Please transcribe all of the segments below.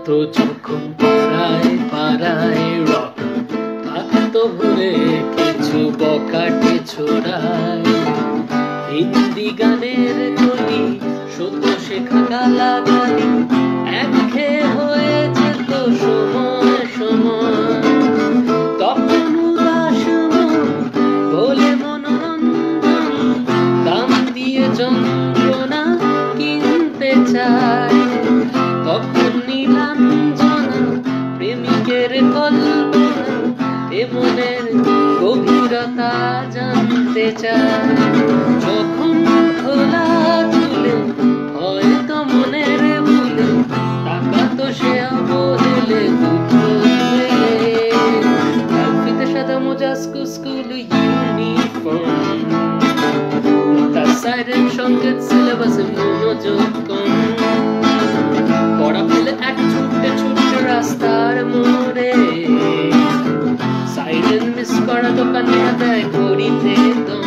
থাকতো যখন পাড়ায় পাড়ায় রক থাকতো ভুলে কিছু বকাটে ছোড়ায় হিন্দি গানের কলি সত্য শেখা গালাগালি একঘেয়ে হয়ে যেত সময় সময় তখন উদাস বলে মনোরঞ্জন দাম দিয়ে যন্ত্রণা কিনতে চায় তখন নীলাঞ্জনা প্রেমিকের কল্পনা মনের গভীরতা জানতে চায় যখন খোলা তুলে হয়তো মনের ভুলে তাকাতো সে অবহেলে দুটো কালফিতে সাদা মোজা স্কুল ইউনিফর্ম তার সাইরেন সংকেত সিলেবাসে মনোযোগ কম পড়া ফেলে এক ছুটে ছুটে রাস্তার মোড়ে সাইরেন মিস করা দোকানে দেয় ঘড়িতে দম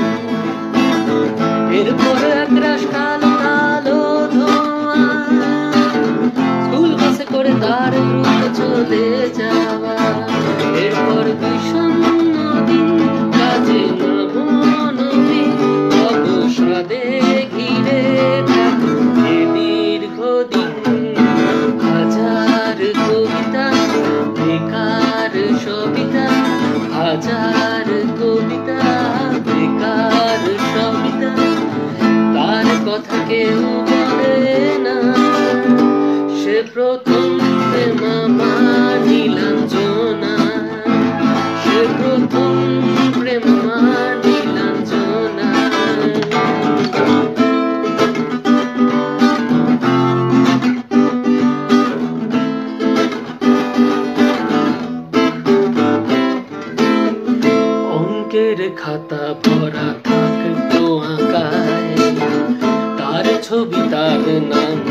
এরপরে একরাশ কালো কালো ধোঁয়া স্কুল বাসে করে তার দ্রুত চলে যাওয়া এরপর বিষণ্ণ দিন কাজে নবনবী অবসাদে ঘিরে থাকে দীর্ঘদিন হাজার কবিতা বেকার সবিতা হাজার কবিতা বেকার সবিতা তার কথা কেউ বলে না সে প্রথম প্রেমা নীলাঞ্জনা সে প্রথম প্রেমা নীলাঞ্জনা অঙ্কের খাতা ভরা থাকতো আঁকায় তার ছবি তার নাম